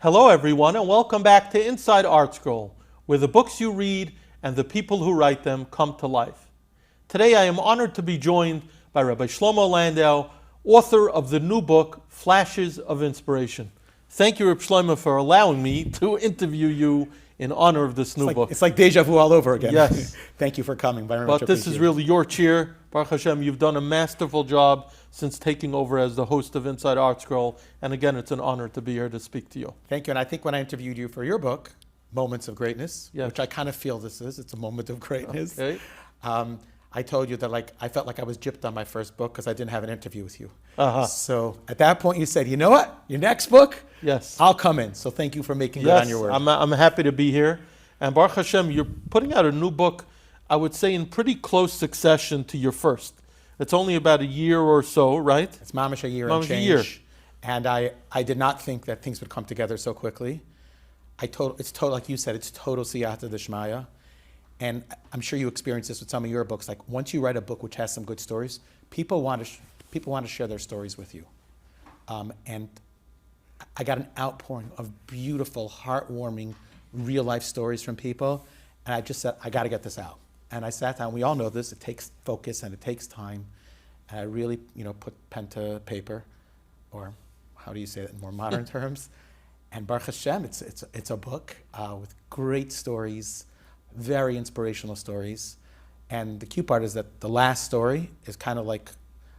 Hello everyone and welcome back to Inside ArtScroll, where the books you read and the people who write them come to life. Today I am honored to be joined by Rabbi Shlomo Landau, author of the new book, Flashes of Inspiration. Thank you, Rabbi Shlomo, for allowing me to interview you in honor of this new book. It's like deja vu all over again. Yes. Thank you for coming. Very But much this is appreciated. really your cheer. Baruch Hashem, you've done a masterful job since taking over as the host of Inside ArtScroll. And again, it's an honor to be here to speak to you. Thank you. And I think when I interviewed you for your book, Moments of Greatness, Yes. which I kind of feel this is, it's a moment of greatness. Okay. I told you that I felt like I was gypped on my first book because I didn't have an interview with you. Uh-huh. So at that point you said, you know what? Your next book, Yes. I'll come in. So thank you for making good on your word. I'm happy to be here. And Baruch Hashem, you're putting out a new book, I would say in pretty close succession to your first. It's only about a year or so, right? It's mamish a year Mamish and a change. year. And I did not think that things would come together so quickly. It's total, like you said, it's total siyata d'shmaya. And I'm sure you experience this with some of your books. Like once you write a book which has some good stories, people want to share their stories with you. And I got an outpouring of beautiful, heartwarming, real life stories from people. And I just said, I got to get this out. And I sat down. We all know this. It takes focus and it takes time. And I really, put pen to paper, or how do you say that in more modern terms? And Baruch Hashem, it's a book with great stories, very inspirational stories. And the cute part is that the last story is kind of like,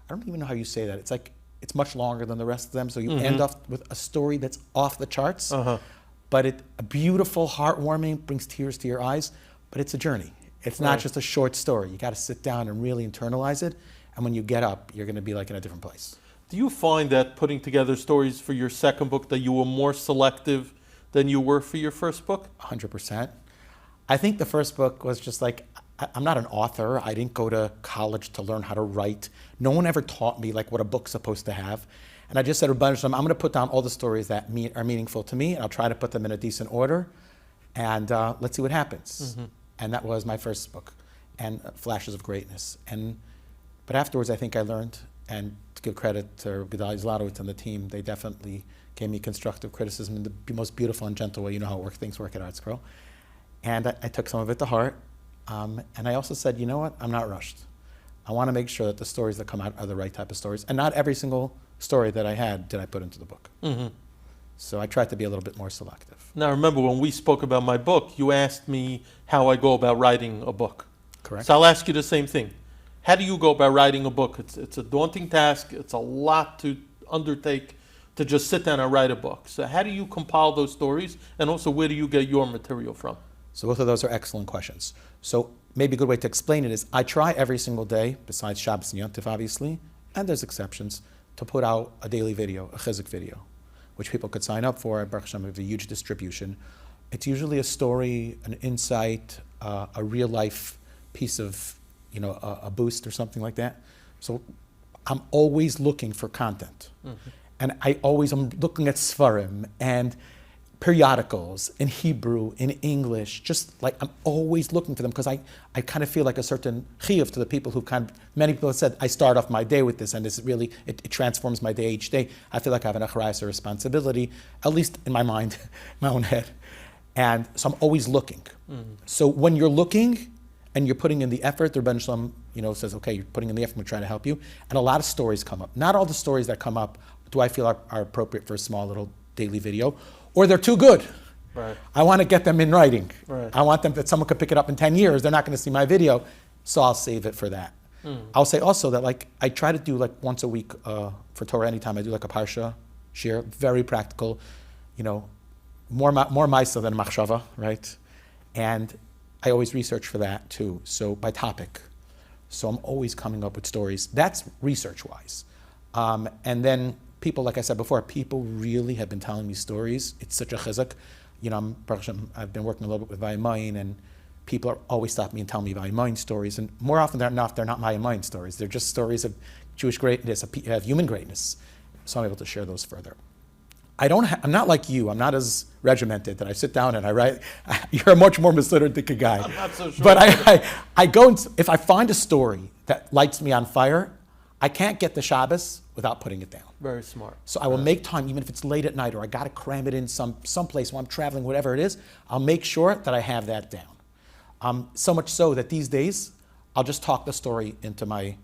I don't even know how you say that. It's like, it's much longer than the rest of them. So you end up with a story that's off the charts, but a beautiful, heartwarming, brings tears to your eyes, but it's a journey. It's not just a short story. You got to sit down and really internalize it. And when you get up, you're going to be like in a different place. Do you find that putting together stories for your second book that you were more selective than you were for your first book? 100%. I think the first book was just like, I'm not an author. I didn't go to college to learn how to write. No one ever taught me like what a book's supposed to have. And I just said, I'm going to put down all the stories that are meaningful to me, and I'll try to put them in a decent order, and let's see what happens. And that was my first book, and Flashes of Greatness. But afterwards, I think I learned, and to give credit to Rabbi Landau and the team, they definitely gave me constructive criticism in the most beautiful and gentle way. You know how things work at ArtScroll. And I took some of it to heart. And I also said, you know what? I'm not rushed. I want to make sure that the stories that come out are the right type of stories. And not every single story that I had did I put into the book. So I tried to be a little bit more selective. Now remember, when we spoke about my book, you asked me how I go about writing a book. Correct. So I'll ask you the same thing. How do you go about writing a book? It's a daunting task. It's a lot to undertake to just sit down and write a book. So how do you compile those stories? And also, where do you get your material from? So both of those are excellent questions. So maybe a good way to explain it is I try every single day, besides Shabbos and Yom Tov obviously, and there's exceptions, to put out a daily video, a chizuk video, which people could sign up for. Baruch Hashem, we have a huge distribution. It's usually a story, an insight, a real life piece of, a boost or something like that. So I'm always looking for content. And I'm looking at Sfarim and periodicals in Hebrew, in English, just like I'm always looking for them because I kind of feel like a certain chiyuv to the people who many people have said, I start off my day with this and this really, it transforms my day each day. I feel like I have an achrayus or responsibility, at least in my mind, my own head. And so I'm always looking. So when you're looking and you're putting in the effort, the Rebbi Shalom, says, okay, you're putting in the effort, we're trying to help you. And a lot of stories come up. Not all the stories that come up do I feel are appropriate for a small little daily video, or they're too good. Right. I want to get them in writing. Right. I want them that someone could pick it up in 10 years. They're not going to see my video, so I'll save it for that. I'll say also that I try to do once a week for Torah anytime. I do a parsha shir, very practical, more ma'isa than machshava, right? And I always research for that too, so by topic. So I'm always coming up with stories. That's research-wise. And then people, like I said before, people really have been telling me stories. It's such a chizuk. I've been working a little bit with Vayimayin, and people are always stopping me and telling me Vayimayin stories. And more often than not, they're not Vayimayin stories. They're just stories of Jewish greatness, of human greatness. So I'm able to share those further. I'm not like you. I'm not as regimented that I sit down and I write. You're a much more Mesidotic guy. I'm not so sure. But I go, if I find a story that lights me on fire, I can't get the Shabbos without putting it down. Very smart. So I will make time, even if it's late at night or I got to cram it in some place while I'm traveling, whatever it is, I'll make sure that I have that down. So much so that these days, I'll just talk the story into my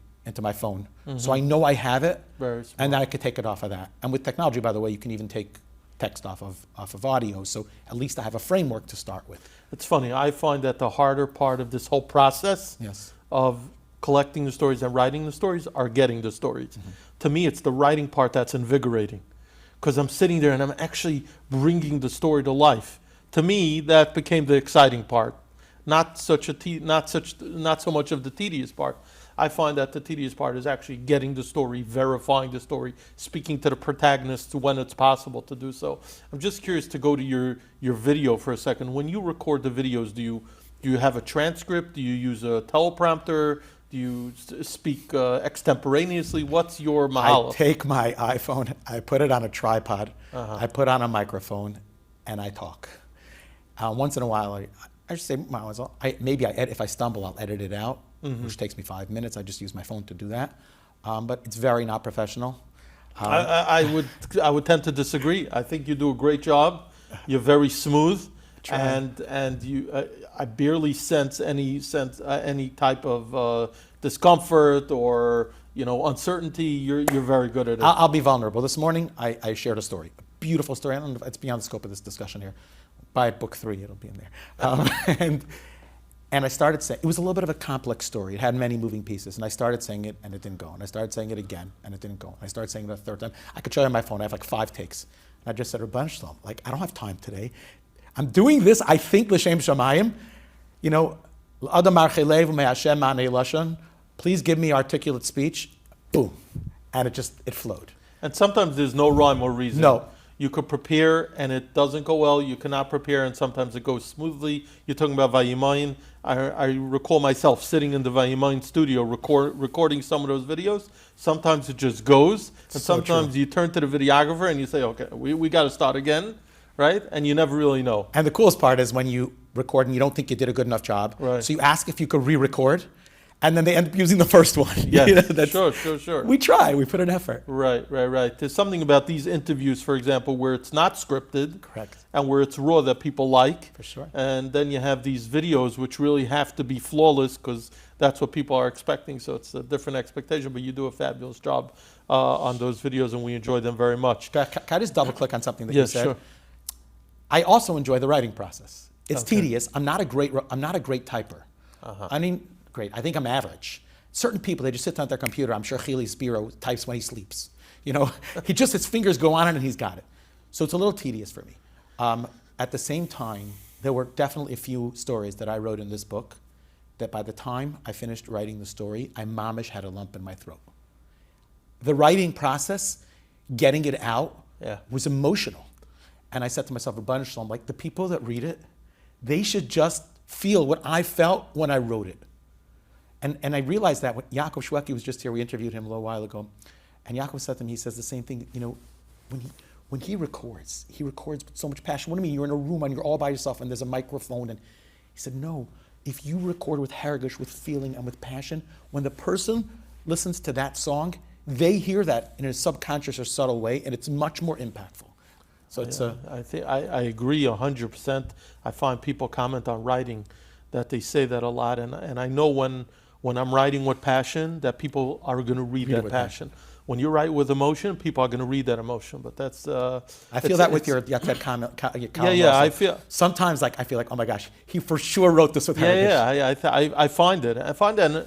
phone. So I know I have it, Very smart. and then I could take it off of that. And with technology, by the way, you can even take text off of audio. So at least I have a framework to start with. It's funny. I find that the harder part of this whole process Yes. of collecting the stories and writing the stories are getting the stories. To me, it's the writing part that's invigorating, because I'm sitting there and I'm actually bringing the story to life. To me, that became the exciting part, not so much of the tedious part. I find that the tedious part is actually getting the story, verifying the story, speaking to the protagonists when it's possible to do so. I'm just curious to go to your video for a second. When you record the videos, do you have a transcript? Do you use a teleprompter? Do you speak extemporaneously? What's your mahala? I take my iPhone, I put it on a tripod, I put on a microphone, and I talk. Once in a while, I just say, if I stumble, I'll edit it out, which takes me 5 minutes. I just use my phone to do that. But it's very not professional. I would tend to disagree. I think you do a great job. You're very smooth, and you. I barely sense any type of discomfort or uncertainty. You're very good at it. I'll be vulnerable. This morning, I shared a story, a beautiful story. I don't know if it's beyond the scope of this discussion here. Buy book 3, it'll be in there. And I started saying, it was a little bit of a complex story. It had many moving pieces. And I started saying it, and it didn't go. And I started saying it again, and it didn't go. And I started saying it a third time. I could show you on my phone. I have like 5 takes. And I just said, Rabbi Shlomo, I don't have time today. I'm doing this, I think, l'shem shamayim. Adam archelev me'Hashem ma'anei lashon. Please give me articulate speech. Boom. And it flowed. And sometimes there's no rhyme or reason. No. You could prepare and it doesn't go well. You cannot prepare and sometimes it goes smoothly. You're talking about Vayimayin. I recall myself sitting in the Vayimayin studio recording some of those videos. Sometimes it just goes. And sometimes you turn to the videographer and you say, okay, we got to start again, right? And you never really know. And the coolest part is when you record and you don't think you did a good enough job. Right. So you ask if you could re-record. And then they end up using the first one. Yes, sure. We try. We put an effort. Right. There's something about these interviews, for example, where it's not scripted. Correct. And where it's raw that people like. For sure. And then you have these videos which really have to be flawless because that's what people are expecting. So it's a different expectation, but you do a fabulous job on those videos and we enjoy them very much. Can I just double click on something that you said? Sure. I also enjoy the writing process. It's tedious. I'm not a great typer. I mean, great. I think I'm average. Certain people, they just sit down at their computer. I'm sure Chili Spiro types when he sleeps. His fingers go on it and he's got it. So it's a little tedious for me. At the same time, there were definitely a few stories that I wrote in this book that by the time I finished writing the story, I mamish had a lump in my throat. The writing process, getting it out, was emotional. And I said to myself, Rabbi Shlomo, the people that read it, they should just feel what I felt when I wrote it. And I realized that when Yaakov Shweki was just here, we interviewed him a little while ago, and Yaakov said to me, he says the same thing, when he records with so much passion. What do you mean? You're in a room and you're all by yourself and there's a microphone. And he said, no, if you record with hergish, with feeling and with passion, when the person listens to that song, they hear that in a subconscious or subtle way, and it's much more impactful. So it's I agree 100%. I find people comment on writing that they say that a lot, and I know when I'm writing with passion that people are going to read that passion. When you write with emotion, people are going to read that emotion. But that's I feel that with your Yatet comment. I feel sometimes I feel like, oh my gosh, he for sure wrote this with hergish. I find it,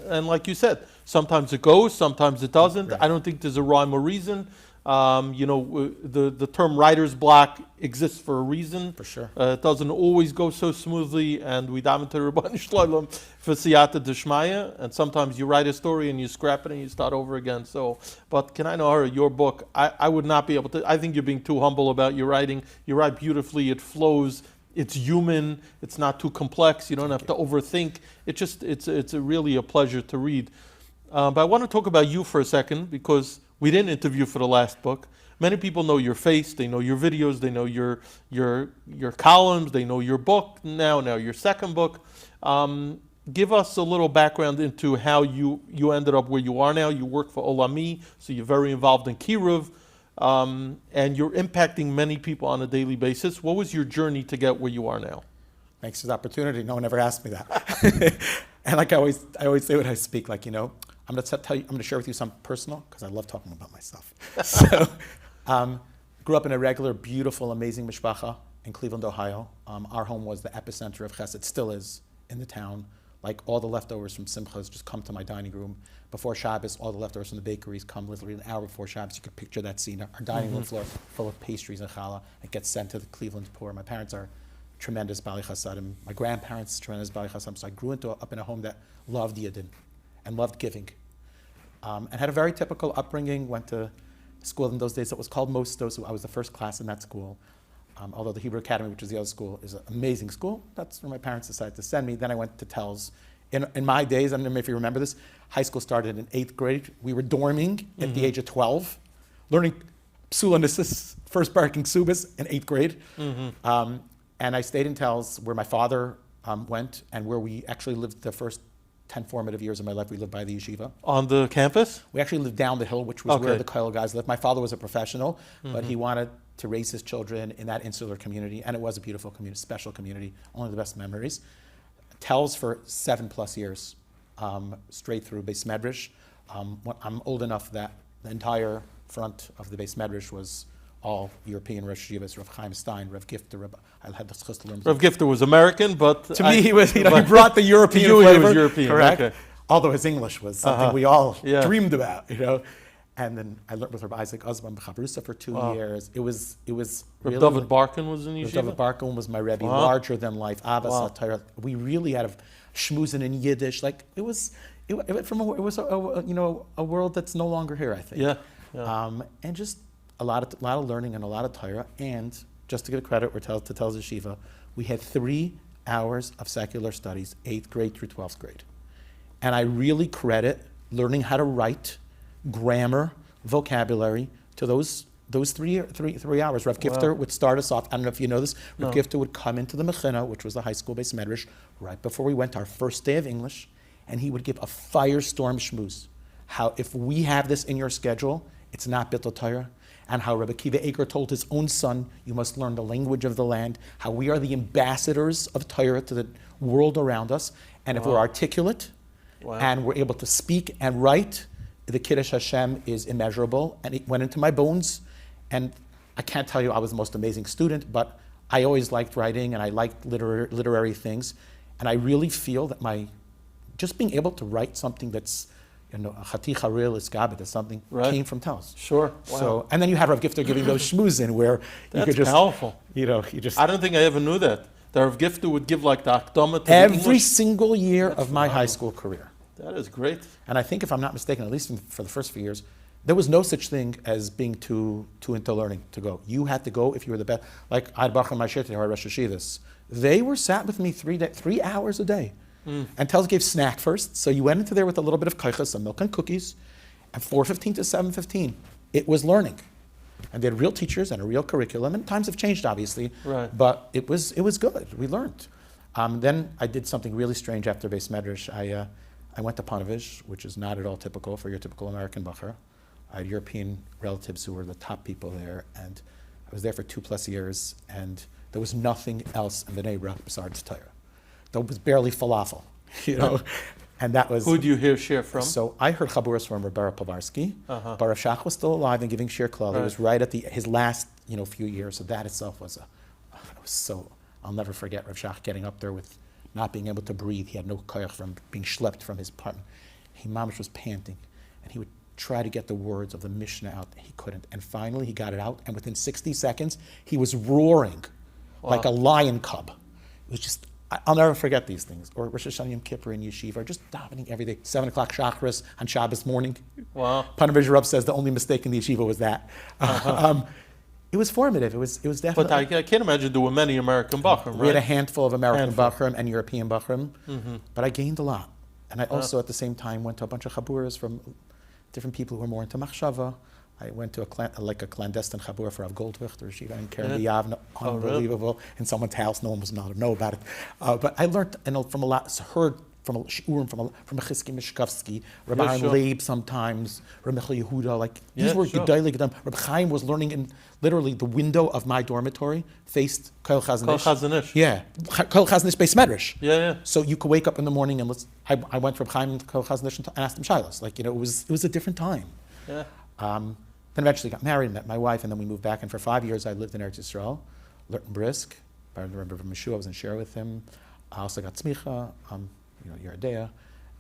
and like you said, sometimes it goes, sometimes it doesn't. Right. I don't think there's a rhyme or reason. The term writer's block exists for a reason. For sure. It doesn't always go so smoothly, and we daven to Rabbi Shlomo for siyata d'shmaya, and sometimes you write a story and you scrap it and you start over again. So, but can I know, your book, I would not be able to, I think you're being too humble about your writing. You write beautifully, it flows, it's human, it's not too complex, you don't have to overthink. It's really a pleasure to read. But I want to talk about you for a second, because we didn't interview for the last book. Many people know your face, they know your videos, they know your columns, they know your book, now your second book. give us a little background into how you ended up where you are now. You work for Olami, so you're very involved in Kiruv, and you're impacting many people on a daily basis. What was your journey to get where you are now? Thanks for the opportunity. No one ever asked me that. And like I always say when I speak, like, I'm going to share with you something personal because I love talking about myself. So, grew up in a regular, beautiful, amazing mishpacha in Cleveland, Ohio. Our home was the epicenter of chesed, still is, in the town. Like all the leftovers from Simchas just come to my dining room. Before Shabbos, all the leftovers from the bakeries come literally an hour before Shabbos. You could picture that scene. Our dining room floor full of pastries and challah. It gets sent to the Cleveland poor. My parents are tremendous Bali Chasadim. My grandparents, tremendous Bali Chasadim. So I grew up in a home that loved Yidden and loved giving. And had a very typical upbringing. Went to school in those days that was called Mostos. I was the first class in that school. Although the Hebrew Academy, which is the other school, is an amazing school. That's where my parents decided to send me. Then I went to Telz. In my days, I don't know if you remember this, high school started in 8th grade. We were dorming at the age of 12, learning Psula Nisis, first barking Subis in 8th grade. And I stayed in Telz where my father went and where we actually lived the first 10 formative years of my life. We lived by the yeshiva. On the campus? We actually lived down the hill, which was where the Koil guys lived. My father was a professional, but he wanted to raise his children in that insular community, and it was a beautiful community, special community, only the best memories. Tells for 7+ years, straight through Beis Medrash. I'm old enough that the entire front of the Beis Medrash was all European Rosh Yeshivas, Rav Chaim Stein, Rav Gifter. I had the chus to learn. Rav Gifter was American, but to me he was. He brought the European flavor. He was European, correct? Okay. Although his English was something we all dreamed about, And then I learned with Rabbi Isaac Osman B'Chabrusa for 2 years. It was really. David Barkin was in yeshiva? David Barkin was my Rebbi, larger than life. Abbas HaTorah. We really had a schmoozing in Yiddish. Like it was a world that's no longer here, I think. And just a lot of learning and a lot of Torah. And just to give credit, to Telz Yeshiva, we had 3 hours of secular studies, 8th grade through 12th grade. And I really credit learning how to write, grammar, vocabulary to those 3 hours. Rav Gifter would start us off. I don't know if you know this. Rav Gifter would come into the Mechina, which was the high school Beis Medrash, right before we went our first day of English, and he would give a firestorm shmooze. How if we have this in your schedule, it's not Bittul Torah. And how Rabbi Kiva Eger told his own son, you must learn the language of the land, how we are the ambassadors of Torah to the world around us. And if we're articulate and we're able to speak and write, the Kiddush Hashem is immeasurable. And it went into my bones. And I can't tell you I was the most amazing student, but I always liked writing and I liked literary things. And I really feel that just being able to write something that's Chaticha real is Gabit, that's something came from Telz. Sure. Wow. So, and then you have Rav Gifter giving those shmoozin where you could just powerful. You just. I don't think I ever knew that. The Rav Gifter would give like the Akdama to every the English. Single year of my high school career. That is great. And I think, if I'm not mistaken, at least for the first few years, there was no such thing as being too into learning to go. You had to go if you were the best. Like Ad Bachar Mashit or Rosh Hashivas, they were sat with me 3 hours a day. And Telz gave snack first, so you went into there with a little bit of kaichas, some milk and cookies, and 4:15 to 7:15, it was learning. And they had real teachers and a real curriculum, and times have changed, obviously, but it was good. We learned. Then I did something really strange after Beis Medrash. I went to Panovich, which is not at all typical for your typical American bacher. I had European relatives who were the top people there, and I was there for 2+ years, and there was nothing else in the neighborhood besides Torah. There was barely falafel, and that was. Who do you hear share from? So I heard chaburas from Rebbe Povarsky. Baruch Shach was still alive and giving shir klal. He was right at his last few years. So that itself was I'll never forget Rav Shach getting up there with not being able to breathe. He had no koyach from being schlepped from his apartment. He mamish was panting, and he would try to get the words of the Mishnah out. He couldn't, and finally he got it out. And within 60 seconds, he was roaring like a lion cub. It was just. I'll never forget these things. Or Rosh Hashanah Yom Kippur in Yeshiva, or just davening every day. 7 o'clock Shachris on Shabbos morning. Wow. Panovich Rav says the only mistake in the Yeshiva was that. It was formative. It was definitely. But I can't imagine there were many American Bachrim, right? We had a handful of American Bachrim and European Bachrim, but I gained a lot. And I also, at the same time, went to a bunch of chaburas from different people who were more into machshava. I went to a clandestine chabur for Rav Goldwicht or Shiva in Keren B'Yavne, unbelievable, in someone's house. No one was allowed to know about it. But I learned from a lot, heard from a shiurim from a Chizki Mishkovsky, Rabbi Yeah, sure. Leib sometimes, Rabbi Michal Yehuda, like these Yeah, were sure. Gedolei Gedam. Rabbi Chaim was learning in literally the window of my dormitory faced Kol Kol Chazanish. Chazanish. Yeah, Kol Chazanish Beis Medrash. Yeah, yeah. So you could wake up in the morning and I went from Chaim to Kol Chazanish and asked him shilas. Like, it was a different time. Yeah. Then eventually got married, met my wife, and then we moved back. And for 5 years I lived in Eretz Yisrael, learned Brisk. I remember from Meshu, I was in share with him. I also got Tzmicha, Yeridea.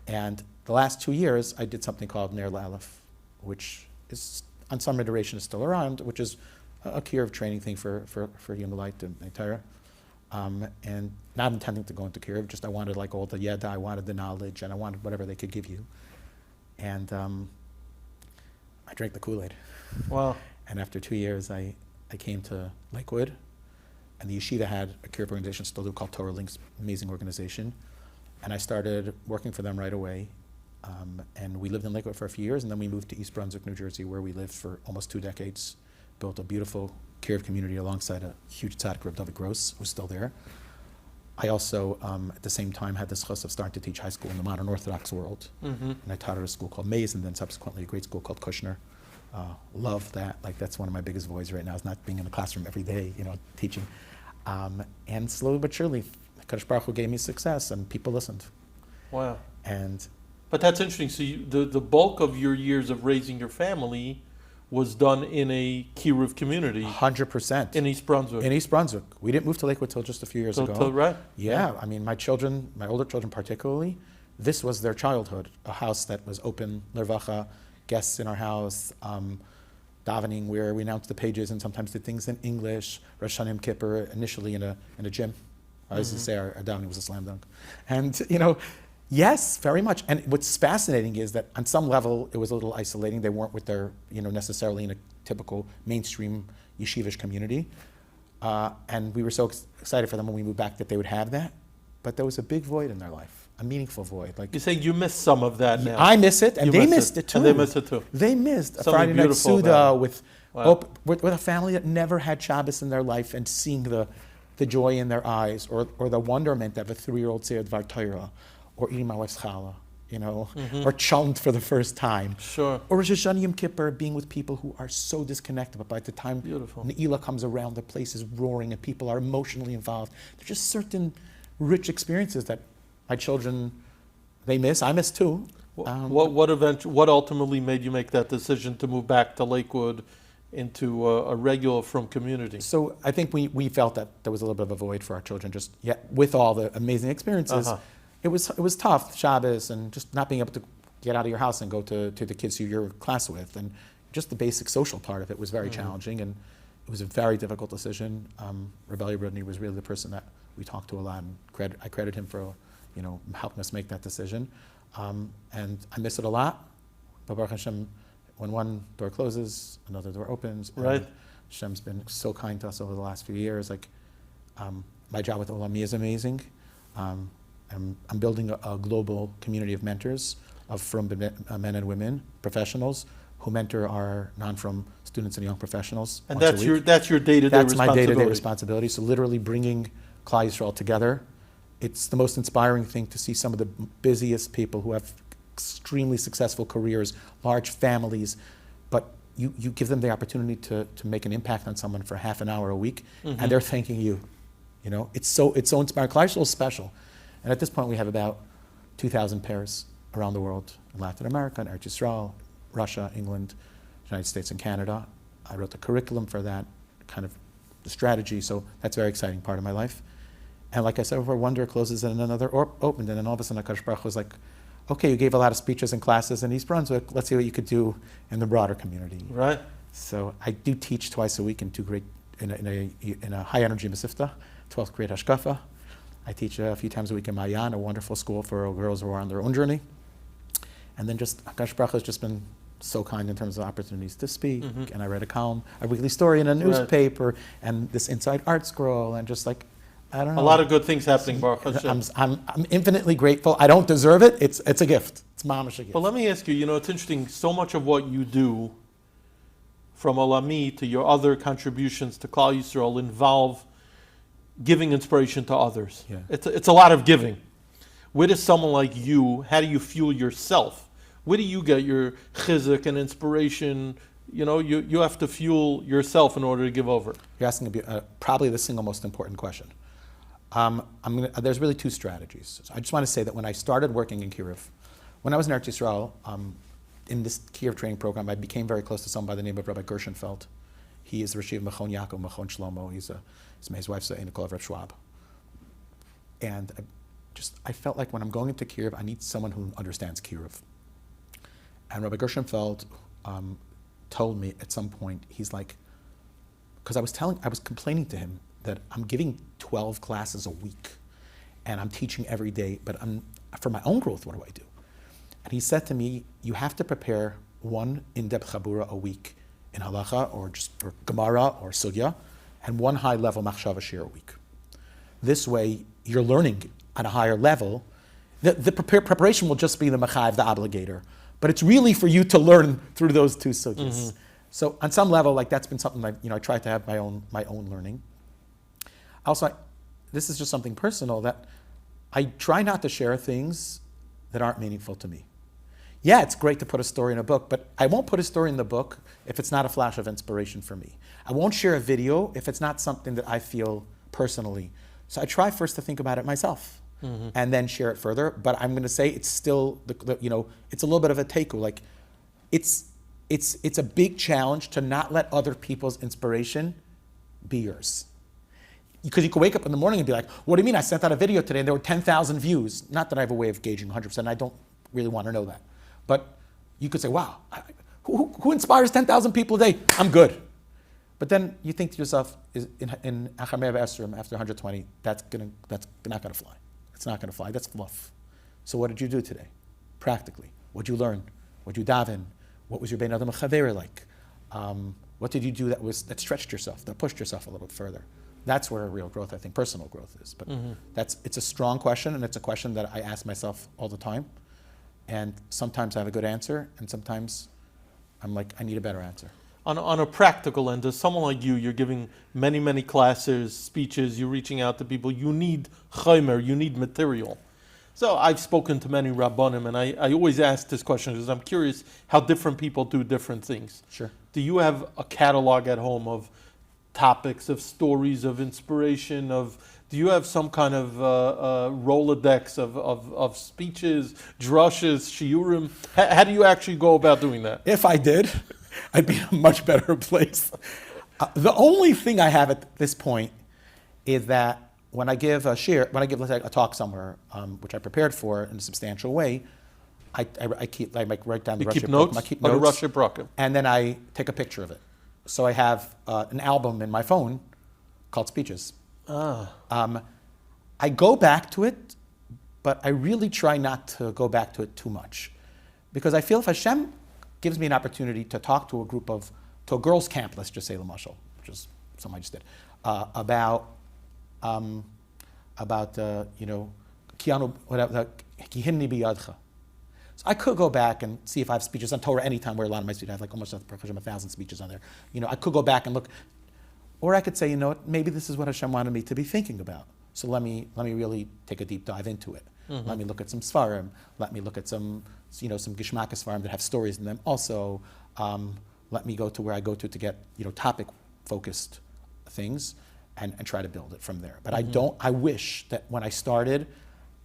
And the last 2 years, I did something called Ner La'alef, which is, on some iteration, is still around, which is a Kiruv training thing for young light and Torah. And not intending to go into Kiruv, just I wanted like all the yeda, I wanted the knowledge, and I wanted whatever they could give you. And I drank the Kool-Aid. Wow. And after 2 years, I came to Lakewood, and the yeshiva had a Kiruv organization still called Torah Links, amazing organization. And I started working for them right away. And we lived in Lakewood for a few years, and then we moved to East Brunswick, New Jersey, where we lived for almost 2 decades. Built a beautiful Kiruv community alongside a huge tzaddik, Reb David Gross, who's still there. I also, at the same time, had this chus of starting to teach high school in the modern Orthodox world. Mm-hmm. And I taught at a school called Mays, and then subsequently a great school called Kushner. Love that. Like, that's one of my biggest voids right now, is not being in the classroom every day, teaching. And slowly but surely, Kadosh Baruch Hu gave me success, and people listened. Wow. And But that's interesting. So the bulk of your years of raising your family was done in a Kiruv community 100%. in East Brunswick. In East Brunswick. We didn't move to Lakewood till just a few years ago. Right? Yeah, I mean, my children, my older children particularly, this was their childhood. A house that was open, lervacha, guests in our house, davening where we announced the pages and sometimes did things in English, Rosh Hashanah Yom Kippur, initially in a gym. I used to say our davening was a slam dunk. And, yes, very much. And what's fascinating is that on some level it was a little isolating. They weren't with their, necessarily in a typical mainstream yeshivish community. And we were so excited for them when we moved back that they would have that. But there was a big void in their life, a meaningful void. Like, You're saying you miss some of that now. I miss it, and You they miss missed it too. And they miss it too. They missed a Something Friday night beautiful Suda about it. with, Wow. with a family that never had Shabbos in their life, and seeing the joy in their eyes, or the wonderment of a 3-year-old saying Dvar Torah, or eating my wife's challah, or chant for the first time. Sure. Or Rosh Hashanah Yom Kippur, being with people who are so disconnected, but by the time Beautiful. Ne'ilah comes around, the place is roaring and people are emotionally involved. There's just certain rich experiences that my children, they miss. I miss too. What ultimately made you make that decision to move back to Lakewood into a regular from community? So I think we felt that there was a little bit of a void for our children, just with all the amazing experiences. Uh-huh. It was tough, Shabbos, and just not being able to get out of your house and go to the kids who you're class with, and just the basic social part of it was very challenging, and it was a very difficult decision. Rebelli Rudney was really the person that we talked to a lot, and I credit him for helping us make that decision. And I miss it a lot, but Baruch Hashem, when one door closes, another door opens. Right. And Hashem's been so kind to us over the last few years. Like, my job with Olami is amazing. I'm building a global community of mentors, of frum men and women, professionals, who mentor our non-frum students and young professionals. And once a week. that's your day-to-day That's responsibility. my day-to-day responsibility. So literally bringing Klal Yisrael together. It's the most inspiring thing to see some of the busiest people who have extremely successful careers, large families, but you give them the opportunity to make an impact on someone for half an hour a week, and they're thanking you. It's so inspiring. Klal Yisrael is special. And at this point, we have about 2,000 pairs around the world, in Latin America, in Eretz Yisrael, Russia, England, United States, and Canada. I wrote the curriculum for that, kind of the strategy, so that's a very exciting part of my life. And like I said before, one door closes and another opened, and then all of a sudden, HaKadosh Baruch Hu was like, okay, you gave a lot of speeches and classes in East Brunswick, let's see what you could do in the broader community. Right. So I do teach twice a week in a high-energy Mesivta, 12th grade Hashkafa. I teach a few times a week in Mayan, a wonderful school for girls who are on their own journey. And then just, HaKadosh Baruch Hu has just been so kind in terms of opportunities to speak. And I read a column, a weekly story in a newspaper, and this Inside ArtScroll, and just like, I don't know. A lot of good things happening, Baruch Hashem. I'm infinitely grateful. I don't deserve it. It's a gift. It's mamish a gift. But let me ask you, it's interesting, so much of what you do, from Olami to your other contributions to Klal Yisrael, involve giving inspiration to others. Yeah. It's a lot of giving. where does someone like you, how do you fuel yourself? Where do you get your chizuk and inspiration? You know, you have to fuel yourself in order to give over. You're asking probably the single most important question. There's really two strategies. So I just want to say that when I started working in Kiev, when I was in Eretz Yisrael, in this Kiev training program, I became very close to someone by the name of Rabbi Gershenfeld. He is the Rashi of Mechon Yaakov, Mechon Shlomo. His wife's a Nicole of Reb Schwab. And I felt like when I'm going into Kiev, I need someone who understands Kiev. And Rabbi Gershenfeld told me at some point, he's like, because I was complaining to him that I'm giving 12 classes a week and I'm teaching every day, but for my own growth, what do I do? And he said to me, you have to prepare one in-depth chabura a week in halacha or gemara or sugya, and one high-level machshava shir a week. This way, you're learning at a higher level. The preparation will just be the machayev, the obligator, but it's really for you to learn through those two sugyas. Mm-hmm. So on some level, like that's been something I try to have my own learning. Also, this is just something personal that I try not to share things that aren't meaningful to me. Yeah, it's great to put a story in a book, but I won't put a story in the book if it's not a flash of inspiration for me. I won't share a video if it's not something that I feel personally. So I try first to think about it myself, mm-hmm. and then share it further. But I'm going to say it's still, it's a little bit of a teiku. Like, it's a big challenge to not let other people's inspiration be yours. Because you could wake up in the morning and be like, what do you mean? I sent out a video today and there were 10,000 views. Not that I have a way of gauging 100%. I don't really want to know that. But you could say, wow, who inspires 10,000 people a day? I'm good. But then you think to yourself, in Achamei Esrim, after 120, that's not going to fly. It's not going to fly. That's fluff. So what did you do today? Practically. What did you learn? What did you daven? What was your Bein Adam Chavera like? What did you do that stretched yourself, that pushed yourself a little bit further? That's where real growth, I think, personal growth is. But mm-hmm. It's a strong question, and it's a question that I ask myself all the time. And sometimes I have a good answer, and sometimes I'm like, I need a better answer. On a practical end, as someone like you're giving many, many classes, speeches, you're reaching out to people, you need chaymer, you need material. So I've spoken to many Rabbanim, and I always ask this question because I'm curious how different people do different things. Sure. Do you have a catalog at home of topics, of stories, of inspiration, do you have some kind of Rolodex of speeches, drushes, shiurim? How do you actually go about doing that? If I did, I'd be in a much better place. The only thing I have at this point is that when I give let's say, a talk somewhere, which I prepared for in a substantial way, I write down the keep notes? I keep notes, and then I take a picture of it. So I have an album in my phone called Speeches. I go back to it, but I really try not to go back to it too much. Because I feel if Hashem gives me an opportunity to talk to a girls' camp, let's just say Lamashal, which is something I just did, about Kianu, whatever, Kihinni biyadcha. So I could go back and see if I have speeches on Torah anytime where a lot of my speeches, I have like almost 1,000 speeches on there. I could go back and look. Or I could say, maybe this is what Hashem wanted me to be thinking about. So let me really take a deep dive into it. Mm-hmm. Let me look at some Sfarim. Let me look at some Gishmaka Sfarim that have stories in them. Also, let me go to where I go to get, topic-focused things and try to build it from there. But mm-hmm. I wish that when I started,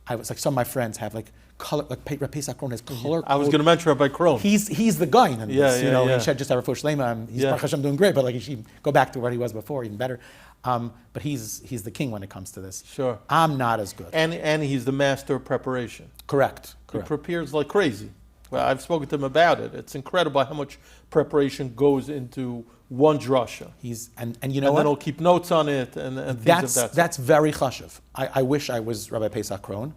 I was like, some of my friends have like color, like Rabbi Pesach Kron has color. I was going to mention Rabbi Kron. He's the guy in this, Yeah. He should just have a Fush Lema. He's Baruch Hashem doing great, but like he should go back to what he was before, even better. But he's the king when it comes to this. Sure. I'm not as good. And he's the master of preparation. Correct. He prepares like crazy. Well, I've spoken to him about it. It's incredible how much preparation goes into one drasha. And then he'll keep notes on it and things of that. That's very chashuv. I wish I was Rabbi Pesach Kron.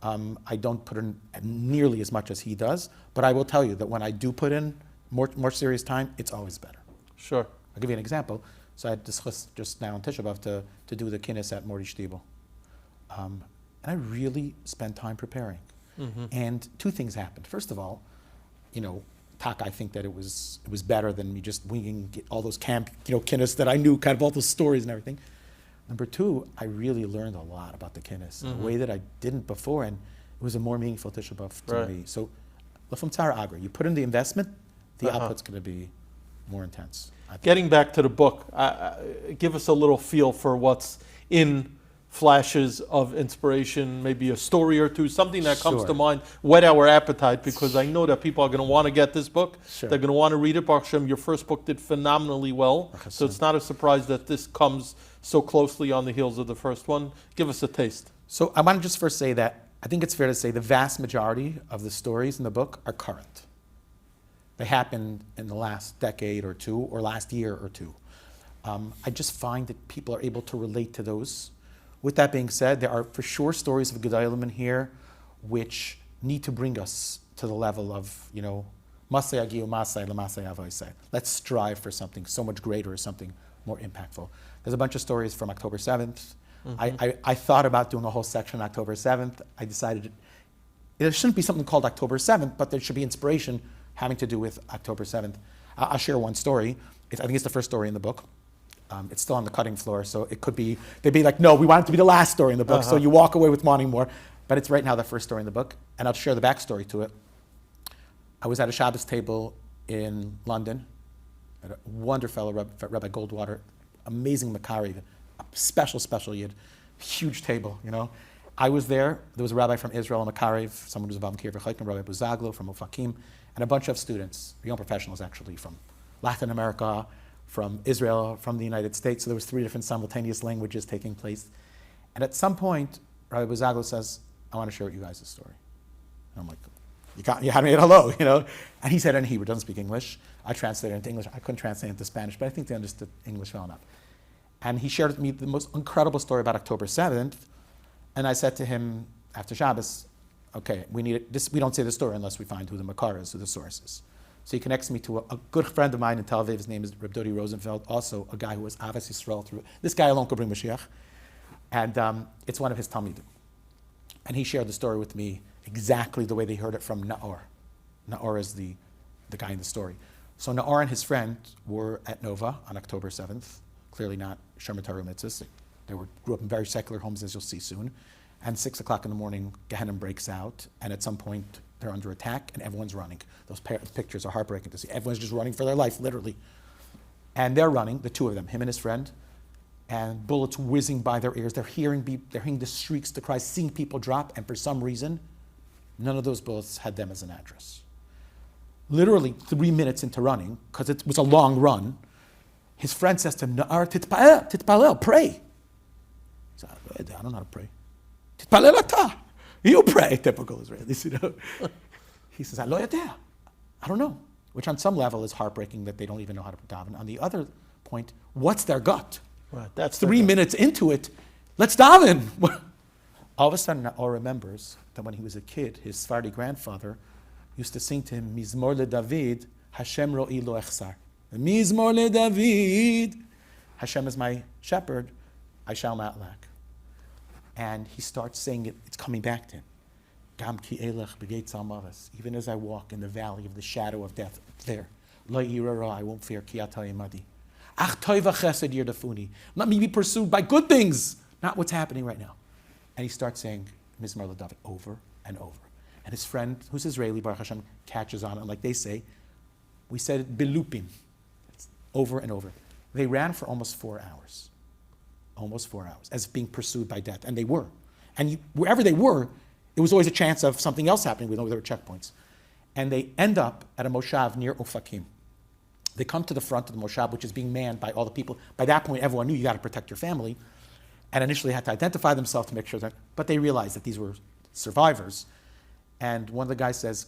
I don't put in nearly as much as he does, but I will tell you that when I do put in more serious time, it's always better. Sure. I'll give you an example. So I discussed just now in Tisha B'Av to do the kinnis at Mordi Shtibel. And I really spent time preparing. Mm-hmm. And two things happened. First of all, I think that it was better than me just winging all those camp, kinnis that I knew, kind of all those stories and everything. Number two, I really learned a lot about the kinnis in a way that I didn't before, and it was a more meaningful Tisha B'Av to Right. me. So, from Tzara Agra, you put in the investment, the Uh-huh. output's going to be more intense. I think. Getting back to the book, give us a little feel for what's in flashes of inspiration, maybe a story or two, something that comes Sure. to mind. Whet our appetite, because I know that people are going to want to get this book. Sure. They're going to want to read it. Baruch Hashem, your first book did phenomenally well, so it's not a surprise that this comes so closely on the heels of the first one. Give us a taste. So I want to just first say that I think it's fair to say the vast majority of the stories in the book are current. They happened in the last decade or two, or last year or two. I just find that people are able to relate to those. With that being said, there are for sure stories of Gedolim in here which need to bring us to the level of, Masay agiu masay l'masay avoisay. Let's strive for something so much greater or something more impactful. There's a bunch of stories from October 7th. I thought about doing a whole section on October 7th. I decided there shouldn't be something called October 7th, but there should be inspiration having to do with October 7th. I'll share one story. I think it's the first story in the book. It's still on the cutting floor, so it could be, they'd be like, no, we want it to be the last story in the book, so you walk away with wanting more. But it's right now the first story in the book, and I'll share the backstory to it. I was at a Shabbos table in London, at a wonderful fellow, Rabbi Goldwater, amazing Makari, a special Yid, huge table, I was there was a rabbi from Israel, Makariv, someone who's involved in Kiryat Chaykin, Rabbi Buzaglo from Ofakim, and a bunch of students, young professionals actually, from Latin America, from Israel, from the United States. So there was 3 different simultaneous languages taking place. And at some point, Rabbi Buzaglo says, I want to share with you guys a story. And I'm like, you had me at hello, And he said it in Hebrew, doesn't speak English. I translated it into English. I couldn't translate it into Spanish, but I think they understood English well enough. And he shared with me the most incredible story about October 7th. And I said to him after Shabbos, okay, we don't say the story unless we find who the makar is, who the source is. So he connects me to a good friend of mine in Tel Aviv. His name is Reb Dodi Rosenfeld, also a guy who was Avos Yisrael through. This guy alone could bring Mashiach. And it's one of his Talmidim. And he shared the story with me exactly the way they heard it from Naor. Naor is the guy in the story. So Naor and his friend were at Nova on October 7th, clearly not Sherman Torah mitzvahs. They grew up in very secular homes, as you'll see soon. And 6 o'clock in the morning, Gehenna breaks out, and at some point, they're under attack, and everyone's running. Those pictures are heartbreaking to see. Everyone's just running for their life, literally. And they're running, the 2 of them, him and his friend, and bullets whizzing by their ears. They're hearing the shrieks, the cries, seeing people drop, and for some reason, none of those bullets had them as an address. Literally 3 minutes into running, because it was a long run, his friend says to him, Na'ar titpalel, pray. He said, I don't know how to pray. Titpalel ata. You pray, typical Israelis, He says, I don't know. Which on some level is heartbreaking that they don't even know how to daven. On the other point, what's their gut? Right, that's 3 minutes into it, let's daven. All of a sudden, Naor remembers that when he was a kid, his Sephardi grandfather used to sing to him, Mizmor le David, Hashem ro'i lo echsar. Mizmor le David, Hashem is my shepherd, I shall not lack. And he starts saying it, it's coming back to him. Gam ki elech b'geit zalmavas. Even as I walk in the valley of the shadow of death, there. Lo yirara, I won't fear, ki atah imadi. Ach toiva chesed yirdafuni. Let me be pursued by good things, not what's happening right now. And he starts saying, Mizmor le David, over and over. And his friend, who's Israeli, Baruch Hashem, catches on, and like they say, we said it bilupim. It's over and over. They ran for almost 4 hours. Almost 4 hours, as being pursued by death. And they were. And wherever they were, it was always a chance of something else happening. We know there were checkpoints. And they end up at a moshav near Ofakim. They come to the front of the moshav, which is being manned by all the people. By that point, everyone knew you got to protect your family. And initially had to identify themselves to make sure that, but they realized that these were survivors. And one of the guys says,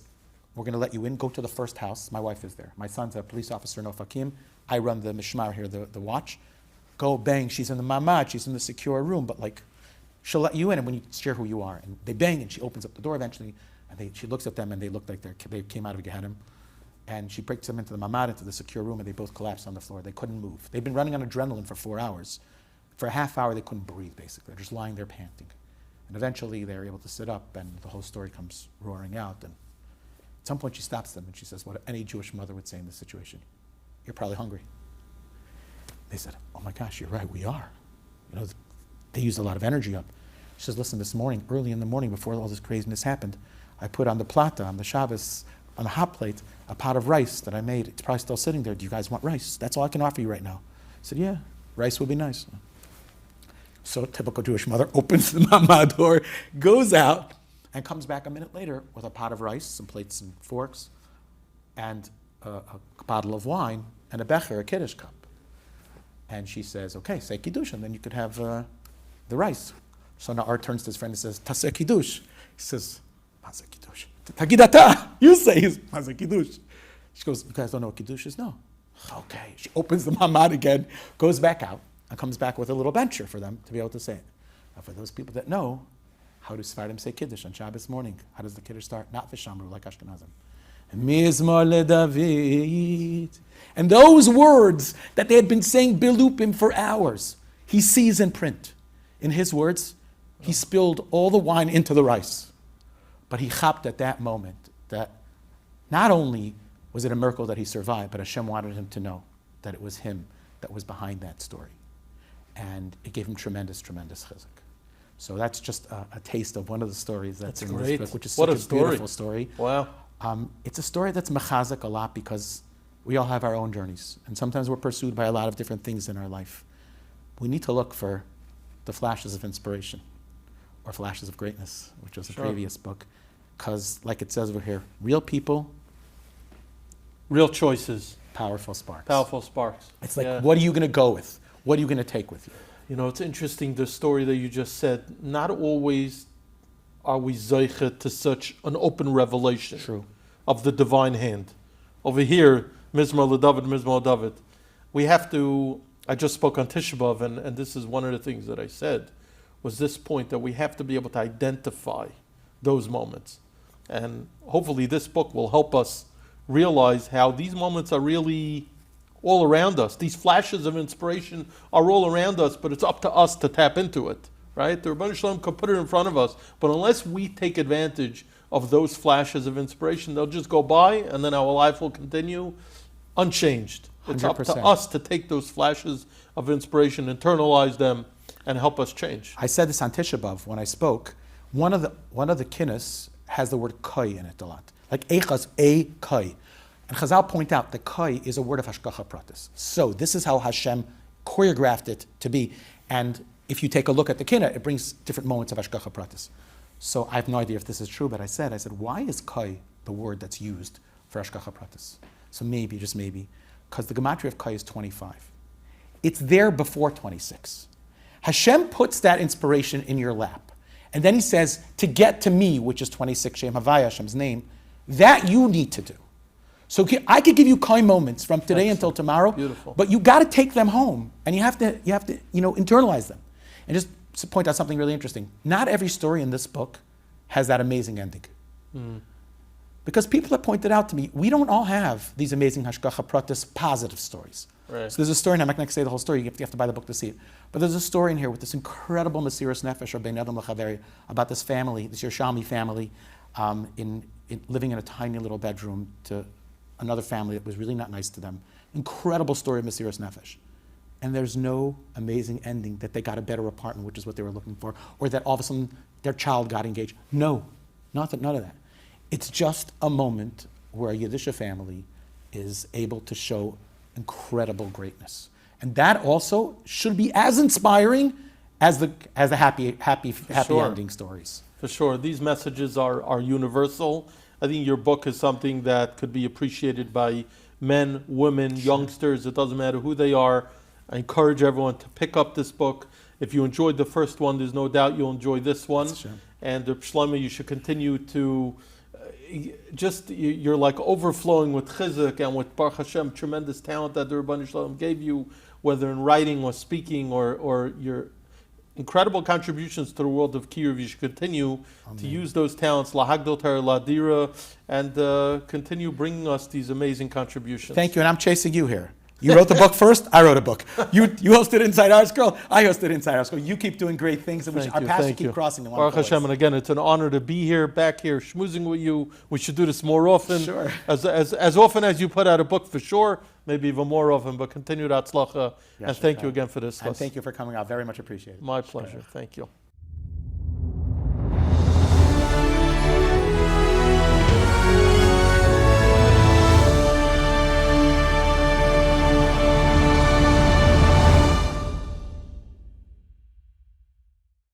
we're going to let you in, go to the first house. My wife is there. My son's a police officer in Ofakim. I run the mishmar here, the watch. Go, bang, she's in the mamad, she's in the secure room, but she'll let you in, and when you share who you are. And they bang, and she opens up the door eventually, and she looks at them, and they look like they came out of Gehenna. And she breaks them into the mamad, into the secure room, and they both collapse on the floor. They couldn't move. They'd been running on adrenaline for 4 hours. For a half hour, they couldn't breathe, basically. They're just lying there panting. And eventually, they're able to sit up, and the whole story comes roaring out. And at some point, she stops them, and she says, what any Jewish mother would say in this situation. You're probably hungry. They said, oh my gosh, you're right, we are. They used a lot of energy up. She says, listen, this morning, early in the morning, before all this craziness happened, I put on the plata, on the Shabbos, on the hot plate, a pot of rice that I made. It's probably still sitting there. Do you guys want rice? That's all I can offer you right now. I said, yeah, rice would be nice. So typical Jewish mother opens the mama door, goes out, and comes back a minute later with a pot of rice, some plates and forks, and a bottle of wine, and a becher, a kiddush cup. And she says, okay, say kiddush, and then you could have the rice. So now Art turns to his friend and says, Taseh kiddush. He says, Taseh kiddush. Tagidata. You say Taseh kiddush. She goes, you guys don't know what kiddush is? No. Okay. She opens the mamad again, goes back out, and comes back with a little bencher for them to be able to say it. Now for those people that know, how do Sephardim say kiddush on Shabbos morning? How does the kiddush start? Not v'shamru, like Ashkenazim. Mizmor leDavid. And those words that they had been saying bilupim for hours, he sees in print. In his words, he spilled all the wine into the rice. But he chapped at that moment that not only was it a miracle that he survived, but Hashem wanted him to know that it was him that was behind that story. And it gave him tremendous, tremendous chizuk. So that's just a taste of one of the stories that's in great. this book, which is What such a beautiful story. Wow. It's a story that's mechazek a lot because we all have our own journeys. And sometimes we're pursued by a lot of different things in our life. We need to look for the flashes of inspiration or flashes of greatness, which was the previous book. Because, like it says over here, real people, real choices, powerful sparks. powerful sparks. It's like, what are you going to go with? What are you going to take with you? You know, it's interesting, the story that you just said. Not always are we zeicha to such an open revelation of the divine hand. Over here, Mizmor LeDavid, Mizmor LeDavid. We have to, I just spoke on Tisha B'Av, and this is one of the things that I said, was this point that we have to be able to identify those moments. And hopefully this book will help us realize how these moments are really all around us. These flashes of inspiration are all around us, but it's up to us to tap into it, right? The Rabbi Shalom could put it in front of us, but unless we take advantage of those flashes of inspiration, they'll just go by, and then our life will continue unchanged. It's 100%. up to us to take those flashes of inspiration, internalize them, and help us change. I said this on Tisha B'Av when I spoke. One of the kinnis has the word kai in it a lot, like echaz, a kai. And Chazal point out that kai is a word of hashgacha pratis. So this is how Hashem choreographed it to be. And if you take a look at the kinna, it brings different moments of hashgacha pratis. So I have no idea if this is true, but I said, why is kai the word that's used for hashgacha pratis? So maybe, just maybe, because the gematria of kai is 25. It's there before 26. Hashem puts that inspiration in your lap. And then he says, to get to me, which is 26, Shem Havaya, Hashem's name, that you need to do. So I could give you kai moments from today until tomorrow, but you got to take them home, and you have to internalize them. And just to point out something really interesting, not every story in this book has that amazing ending. Because people have pointed out to me, we don't all have these amazing hashgacha pratis positive stories. Right. So there's a story, and I'm not going to say the whole story, you have to buy the book to see it. But there's a story in here with this incredible Mesiras Nefesh or Ben Adam L'Chaveri about this family, this Yerushalmi family, living in a tiny little bedroom to another family that was really not nice to them. Incredible story of Mesiras Nefesh. And there's no amazing ending that they got a better apartment, which is what they were looking for, or that all of a sudden their child got engaged. No, none of that. It's just a moment where a Yiddish family is able to show incredible greatness. And that also should be as inspiring as the happy ending stories. For sure. These messages are universal. I think your book is something that could be appreciated by men, women, youngsters. It doesn't matter who they are. I encourage everyone to pick up this book. If you enjoyed the first one, there's no doubt you'll enjoy this one. And Shlomo, you should continue to you're like overflowing with chizuk and with Baruch Hashem, tremendous talent that the Rabbi Shalom gave you, whether in writing or speaking or your incredible contributions to the world of Kiruv. You should continue to use those talents, lahagdol ter ladira, and continue bringing us these amazing contributions. Thank you, and I'm chasing you here. You wrote the book first, I wrote a book. You hosted Inside ArtScroll, I hosted Inside ArtScroll. You keep doing great things, and our paths keep crossing. Baruch Hashem, and again, it's an honor to be here, back here, schmoozing with you. We should do this more often. Sure. As often as you put out a book, for sure, maybe even more often, but continued atzlacha. And thank you again for this. And thank you for coming out. Very much appreciated. My pleasure. Thank you.